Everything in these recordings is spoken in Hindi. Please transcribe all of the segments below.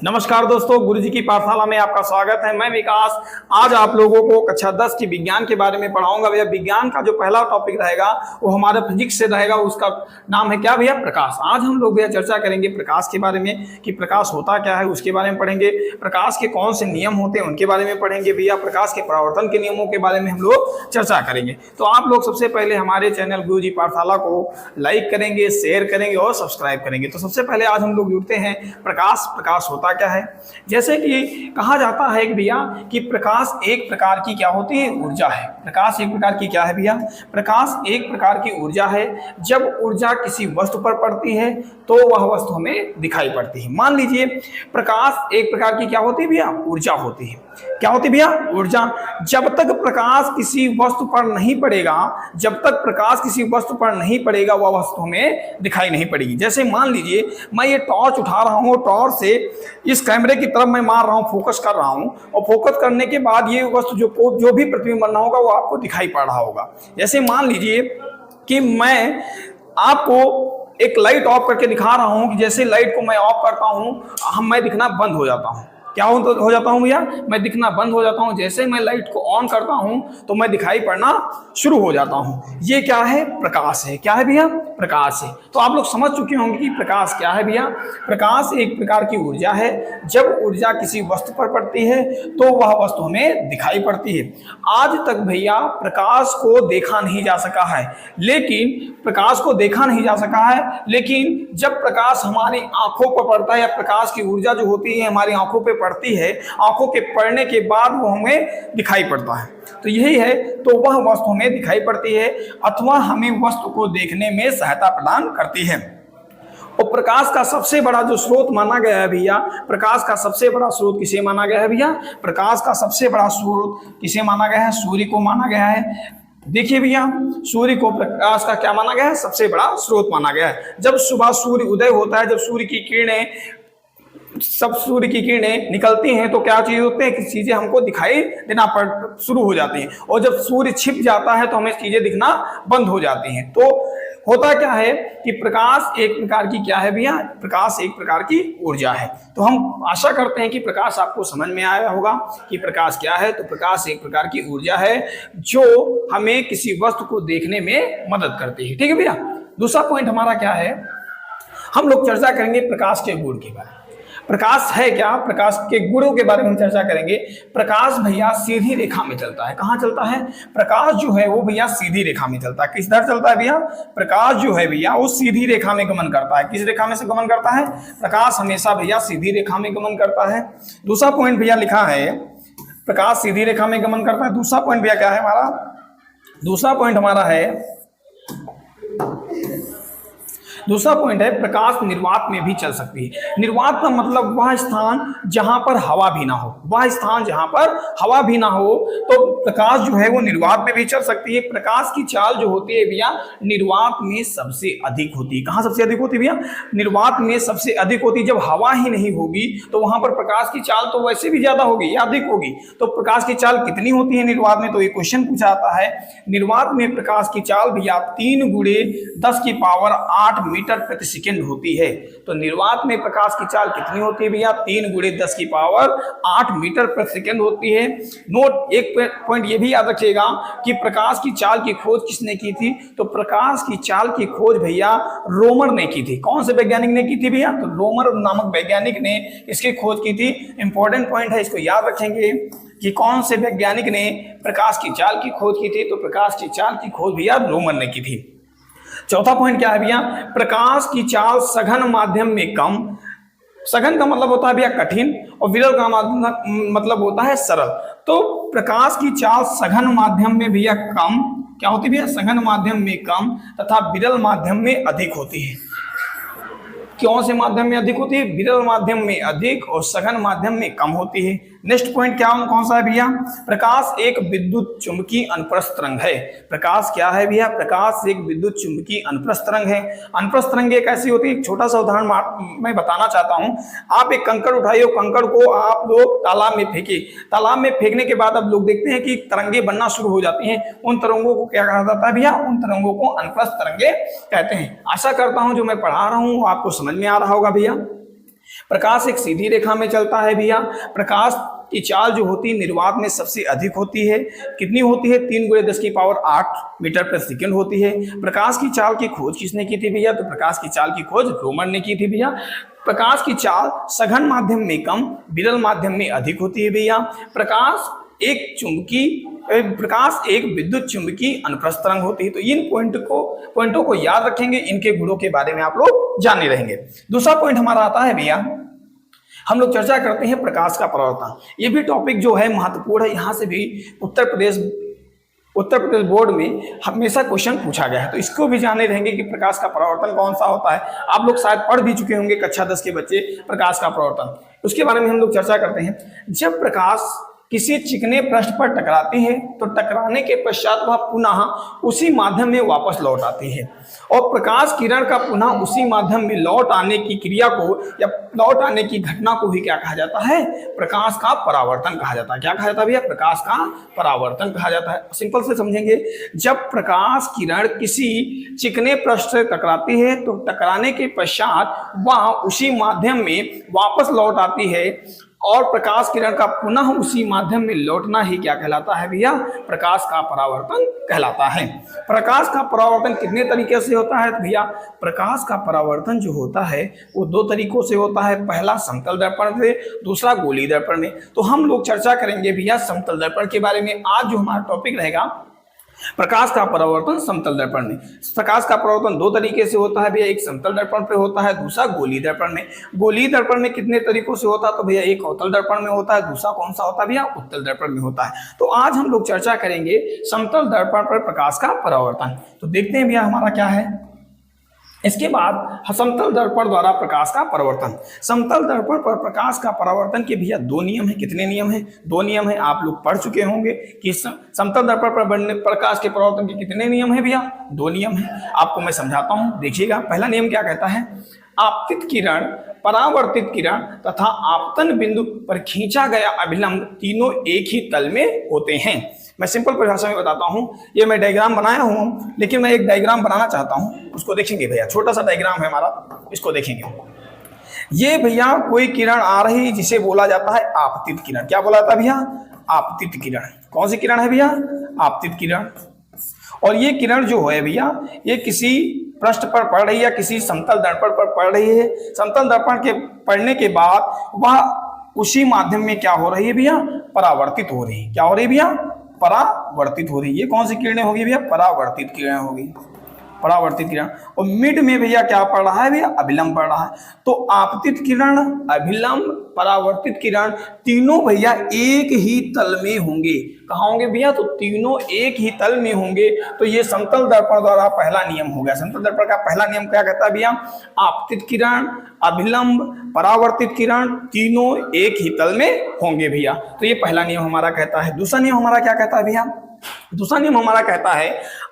नमस्कार दोस्तों, गुरुजी की पाठशाला में आपका स्वागत है। मैं विकास आज आप लोगों को कक्षा 10 की विज्ञान के बारे में पढ़ाऊंगा। भैया विज्ञान का जो पहला टॉपिक रहेगा वो हमारा फिजिक्स से रहेगा। उसका नाम है क्या भैया? प्रकाश। आज हम लोग भैया चर्चा करेंगे प्रकाश के बारे में कि प्रकाश होता क्या है, उसके बारे में पढ़ेंगे। प्रकाश के कौन से नियम होते हैं उनके बारे में पढ़ेंगे। भैया प्रकाश के परावर्तन के नियमों के बारे में हम लोग चर्चा करेंगे। तो आप लोग सबसे पहले हमारे चैनल गुरुजी पाठशाला को लाइक करेंगे, शेयर करेंगे और सब्सक्राइब करेंगे। तो सबसे पहले आज हम लोग जुड़ते हैं प्रकाश होता क्या है। जैसे कि कहा जाता है कि भैया कि प्रकाश एक प्रकार की क्या होती है? ऊर्जा है। प्रकाश एक प्रकार की क्या है भैया? प्रकाश एक प्रकार की ऊर्जा है। जब ऊर्जा किसी वस्तु पर पड़ती है तो वह वस्तु हमें दिखाई पड़ती है। मान लीजिए प्रकाश एक प्रकार की क्या होती है भैया? ऊर्जा होती है। क्या होती है भैया? ऊर्जा। जब तक प्रकाश किसी वस्तु पर नहीं पड़ेगा, जब तक प्रकाश किसी वस्तु पर नहीं पड़ेगा वह वस्तु हमें दिखाई नहीं पड़ेगी। जैसे मान लीजिए मैं ये टॉर्च उठा रहा हूँ, टॉर्च से इस कैमरे की तरफ मैं मार रहा हूँ, फोकस कर रहा हूँ और फोकस करने के बाद ये वस्तु जो भी प्रतिबिंब बनना होगा वो आपको दिखाई पड़ रहा होगा। जैसे मान लीजिए कि मैं आपको एक लाइट ऑफ करके दिखा रहा हूं कि जैसे लाइट को मैं ऑफ करता हूं मैं दिखना बंद हो जाता हूं। क्या हो जाता हूं भैया? मैं दिखना बंद हो जाता हूं। जैसे मैं लाइट को ऑन करता हूं तो मैं दिखाई पड़ना शुरू हो जाता हूं। ये क्या है? प्रकाश है। क्या है भैया? प्रकाश है। तो आप लोग समझ चुके होंगे कि प्रकाश क्या है भैया। प्रकाश एक प्रकार की ऊर्जा है। जब ऊर्जा किसी वस्तु पर पड़ती है तो वह वस्तु हमें दिखाई पड़ती है। आज तक भैया प्रकाश को देखा नहीं जा सका है, लेकिन जब प्रकाश हमारी आंखों पर पड़ता है या प्रकाश की ऊर्जा जो होती है हमारी आंखों पे पड़ती है, आंखों के पड़ने के बाद वो हमें दिखाई पड़ता है। तो यही है, तो वह वस्तु हमें दिखाई पड़ती है अथवा हमें वस्तु को देखने में सहायता प्रदान करती है। और प्रकाश का सबसे बड़ा जो स्रोत माना गया है भैया, प्रकाश का सबसे बड़ा स्रोत किसे माना गया है भैया? प्रकाश का सबसे बड़ा स्रोत किसे माना गया है? सूर्य को माना गया है। देखिए भैया, सूर्य को प्रकाश का क्या माना गया है? सबसे बड़ा स्रोत माना गया है। जब सुबह सूर्य उदय होता है, जब सूर्य की किरणें निकलती हैं तो क्या चीज होते हैं कि चीजें हमको दिखाई देना शुरू हो जाती हैं। और जब सूर्य छिप जाता है तो हमें चीजें दिखना बंद हो जाती हैं। तो होता क्या है कि प्रकाश एक प्रकार की क्या है भैया? प्रकाश एक प्रकार की ऊर्जा है। तो हम आशा करते हैं कि प्रकाश आपको समझ में आया होगा कि प्रकाश क्या है। तो प्रकाश एक प्रकार की ऊर्जा है जो हमें किसी वस्तु को देखने में मदद करती है। ठीक है भैया। दूसरा पॉइंट हमारा क्या है? हम लोग चर्चा करेंगे प्रकाश के गुण के बारे में। प्रकाश है क्या? प्रकाश के गुणों के बारे में हम चर्चा करेंगे। प्रकाश भैया सीधी रेखा में चलता है। कहां चलता है? प्रकाश जो है वो भैया सीधी रेखा में चलता है। किस तरह चलता है भैया? प्रकाश जो है भैया वो सीधी रेखा में गमन करता है। किस रेखा में से गमन करता है? प्रकाश हमेशा भैया सीधी रेखा में गमन करता है। दूसरा पॉइंट भैया लिखा है प्रकाश सीधी रेखा में गमन करता है। दूसरा पॉइंट भैया क्या है हमारा? दूसरा पॉइंट है प्रकाश निर्वात में भी चल सकती है। निर्वात का मतलब वह स्थान जहां पर हवा भी ना हो, तो प्रकाश जो है वो निर्वात में भी चल सकती है। प्रकाश की चाल जो होती है भैया निर्वात में सबसे अधिक होती है। कहां सबसे अधिक होती है भैया? निर्वात में सबसे अधिक होती है। जब हवा ही नहीं होगी तो वहां पर प्रकाश की चाल तो वैसे भी ज्यादा होगी या अधिक होगी। तो प्रकाश की चाल कितनी होती है निर्वात में? तो ये क्वेश्चन पूछा जाता है। निर्वात में प्रकाश की चाल भैया 3 × 10⁸ मीटर प्रति सेकंड होती है। तो निर्वात में प्रकाश की चाल कितनी होती है भैया? 3 × 10⁸ मीटर प्रति सेकंड होती है। नोट एक पॉइंट ये भी याद रखिएगा कि प्रकाश की चाल की खोज किसने की थी? तो प्रकाश की चाल की खोज भैया रोमर ने की थी। कौन से वैज्ञानिक ने की थी भैया? तो रोमर नामक वैज्ञानिक ने इसकी खोज की थी। इंपॉर्टेंट पॉइंट है, इसको याद रखेंगे कि कौन से वैज्ञानिक ने प्रकाश की चाल की खोज की थी। तो प्रकाश की चाल की खोज भैया रोमर ने की थी। चौथा पॉइंट क्या है भैया? प्रकाश की चाल सघन माध्यम में कम। सघन का मतलब होता है भैया कठिन और विरल का मतलब होता है सरल। तो प्रकाश की चाल सघन माध्यम में भैया कम क्या होती है भैया? सघन माध्यम में कम तथा विरल माध्यम में अधिक होती है। कौन से माध्यम में अधिक होती है? विरल माध्यम में अधिक और सघन माध्यम में कम होती है। नेक्स्ट पॉइंट कौन सा है भैया? प्रकाश एक विद्युत चुंबकीय अनुप्रस्थ तरंग है। प्रकाश क्या है भैया? प्रकाश एक विद्युत चुंबकीय अनुप्रस्थ तरंग है। अनुप्रस्थ तरंग एक ऐसी होती है, एक छोटा सा उदाहरण मैं बताना चाहता हूं। आप एक कंकड़ उठाइए, कंकड़ को आप लोग तालाब में फेंकिए। तालाब में फेंकने के बाद अब लोग देखते हैं कि तरंगे बनना शुरू हो जाती हैं। उन तरंगों को क्या कहा जाता है भैया? उन तरंगों को अनुप्रस्थ तरंगे कहते हैं। आशा करता हूं जो मैं पढ़ा रहा हूं आपको समझ में आ रहा होगा भैया। प्रकाश एक सीधी रेखा में चलता है भैया। प्रकाश की चाल जो होती है निर्वात में सबसे अधिक होती है। कितनी होती है? 3×10⁸ मीटर प्रति सेकंड होती है। प्रकाश की चाल की खोज किसने की थी भैया? तो प्रकाश की चाल की खोज रोमन ने की थी भैया। प्रकाश की चाल सघन माध्यम में कम, विरल माध्यम में अधिक होती है भैया। प्रकाश एक विद्युत चुंबकीय अनुप्रस्थ तरंग होती है। तो इन पॉइंटों को याद रखेंगे, इनके गुणों के बारे में आप लोग जाने रहेंगे। दूसरा पॉइंट हमारा आता है भैया, हम लोग चर्चा करते हैं प्रकाश का परावर्तन। ये भी टॉपिक जो है महत्वपूर्ण है। यहाँ से भी उत्तर प्रदेश बोर्ड में हमेशा क्वेश्चन पूछा गया है, तो इसको भी जाने रहेंगे कि प्रकाश का परावर्तन कौन सा होता है। आप लोग शायद पढ़ भी चुके होंगे कक्षा 10 के बच्चे प्रकाश का परावर्तन, उसके बारे में हम लोग चर्चा करते हैं। जब प्रकाश किसी चिकने पृष्ठ पर टकराती है तो टकराने के पश्चात वह पुनः उसी माध्यम में वापस लौट आती है, और प्रकाश किरण का पुनः उसी माध्यम में लौट आने की क्रिया को या लौट आने की घटना को भी क्या कहा जाता है? प्रकाश का परावर्तन कहा जाता है। क्या कहा जाता है भैया? प्रकाश का परावर्तन कहा जाता है। सिंपल से समझेंगे, जब प्रकाश किरण किसी चिकने पृष्ठ से टकराती है तो टकराने के पश्चात वह उसी माध्यम में वापस लौट आती है, और प्रकाश किरण का पुनः उसी माध्यम में लौटना ही क्या कहलाता है भैया? प्रकाश का परावर्तन कहलाता है। प्रकाश का परावर्तन कितने तरीके से होता है? तो भैया प्रकाश का परावर्तन जो होता है वो 2 तरीकों से होता है। पहला समतल दर्पण से, दूसरा गोलीय दर्पण में। तो हम लोग चर्चा करेंगे भैया समतल दर्पण के बारे में। आज जो हमारा टॉपिक रहेगा प्रकाश का परावर्तन समतल दर्पण में। प्रकाश का परावर्तन 2 तरीके से होता है भैया, एक समतल दर्पण पे होता है, दूसरा गोलीय दर्पण में। गोलीय दर्पण में कितने तरीकों से होता है? तो भैया एक अवतल दर्पण में होता है, दूसरा कौन सा होता है भैया? उत्तल दर्पण में होता है। तो आज हम लोग चर्चा करेंगे समतल दर्पण पर प्रकाश का परावर्तन। तो देखते हैं भैया हमारा क्या है। इसके बाद समतल दर्पण द्वारा प्रकाश का परावर्तन। समतल दर्पण पर प्रकाश का परावर्तन के भैया 2 नियम है। कितने नियम है? 2 नियम है। आप लोग पढ़ चुके होंगे कि समतल दर्पण पर बनने प्रकाश के परावर्तन के कितने नियम है भैया? 2 नियम है। आपको मैं समझाता हूं, देखिएगा। पहला नियम क्या कहता है? आपतित किरण, परावर्तित किरण तथा आपतन बिंदु पर खींचा गया अभिलंब तीनों एक ही तल में होते हैं। मैं सिंपल परिभाषा में बताता हूं। ये मैं डायग्राम बनाया हूं, लेकिन मैं एक डायग्राम बनाना चाहता हूं, उसको देखेंगे भैया। छोटा सा डायग्राम है हमारा, इसको देखेंगे। ये भैया कोई किरण आ रही जिसे बोला जाता है आपतित किरण। क्या बोला जाता है भैया? आपतित किरण। कौन सी किरण है भैया? आपतित किरण। और ये किरण जो है भैया, ये किसी पृष्ठ पर पड़ रही है, किसी समतल दर्पण पर पड़ रही है। समतल दर्पण के पड़ने के बाद वह उसी माध्यम में क्या हो रही है भैया? परावर्तित हो रही है। क्या हो रही है भैया? परावर्तित हो रही है। ये कौन सी किरणें होगी भैया? परावर्तित किरणें होगी, परावर्तित किरण। और मिड में भैया क्या पड़ रहा है भैया? अभिलंब पड़ रहा है। तो आपतित किरण, अभिलंब, परावर्तित किरण तीनों भैया एक ही तल में होंगे। कहाँ होंगे भैया? तो तीनों एक ही तल में होंगे। तो ये समतल दर्पण द्वारा पहला नियम हो गया। समतल दर्पण का पहला नियम क्या कहता है भैया? आपतित किरण, अभिलंब, परावर्तित किरण तीनों एक ही तल में होंगे भैया। तो ये पहला नियम हमारा कहता है। दूसरा नियम हमारा क्या कहता है भैया? दूसरा नियम हमारा कहता है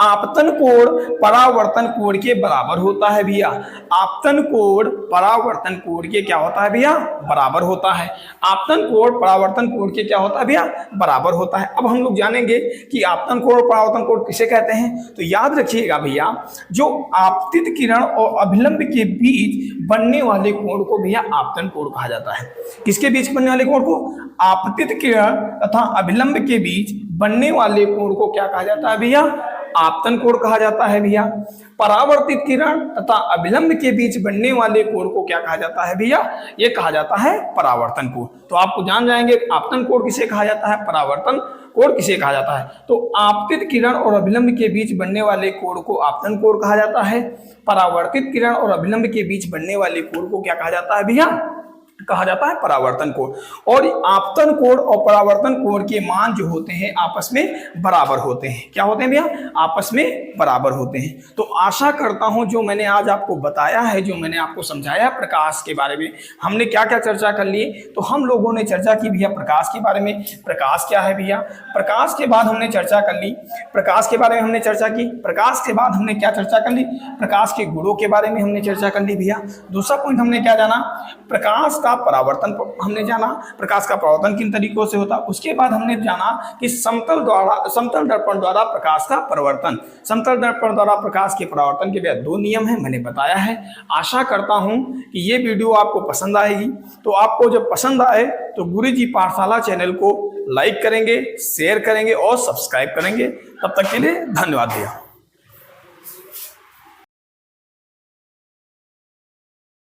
आपतन कोण परावर्तन कोण के बराबर होता है भैया। आपतन कोण परावर्तन कोण के क्या होता है भैया? बराबर होता है। आपतन कोण परावर्तन कोण के क्या होता है भैया? बराबर होता है। अब हम लोग जानेंगे कि आपतन कोण और परावर्तन कोण किसे कहते हैं। तो याद रखिएगा भैया, जो आपतित किरण और अभिलंब के बीच बनने वाले कोण को भैया आपतन कोण कहा जाता है। किसके बीच बनने वाले कोण को? आपतित किरण तथा अभिलंब के बीच बनने वाले कोण को क्या कहा जाता है भैया? आपतन कोण कहा जाता है भैया। परावर्तित किरण तथा अभिलंब के बीच बनने वाले कोण को क्या कहा जाता है भैया? ये कहा जाता है परावर्तन कोण। तो आपको जान जाएंगे आपतन कोण किसे कहा जाता है, परावर्तन कोण किसे कहा जाता है। तो आपतित किरण और अभिलंब के बीच बनने वाले कोण को आपतन कोण कहा जाता है। परावर्तित किरण और अभिलंब के बीच बनने वाले कोण को क्या कहा जाता है भैया? कहा जाता है परावर्तन कोण। और आपतन कोण और परावर्तन कोण के मान जो होते हैं आपस में बराबर होते हैं। क्या होते हैं भैया? आपस में बराबर होते हैं। तो आशा करता हूं जो मैंने आज आपको बताया है, जो मैंने आपको समझाया प्रकाश के बारे में, हमने क्या क्या चर्चा कर ली। तो हम लोगों ने चर्चा की भैया प्रकाश के बारे में। प्रकाश क्या है भैया? प्रकाश के बाद हमने चर्चा कर ली, प्रकाश के बारे में हमने चर्चा की। प्रकाश के बाद हमने क्या चर्चा कर ली? प्रकाश के गुणों के बारे में हमने चर्चा कर ली भैया। दूसरा पॉइंट हमने क्या जाना? प्रकाश का परावर्तन हमने जाना, प्रकाश का परावर्तन किन तरीकों से होता। उसके बाद हमने जाना कि समतल दर्पण द्वारा प्रकाश का परावर्तन, समतल दर्पण द्वारा प्रकाश के परावर्तन के लिए 2 नियम है, मैंने बताया है। आशा करता हूं कि ये वीडियो आपको पसंद आएगी। तो आपको जब पसंद आए तो गुरुजी पाठशाला चैनल को लाइक करेंगे, शेयर करेंगे और सब्सक्राइब करेंगे। तब तक के लिए धन्यवाद भैया।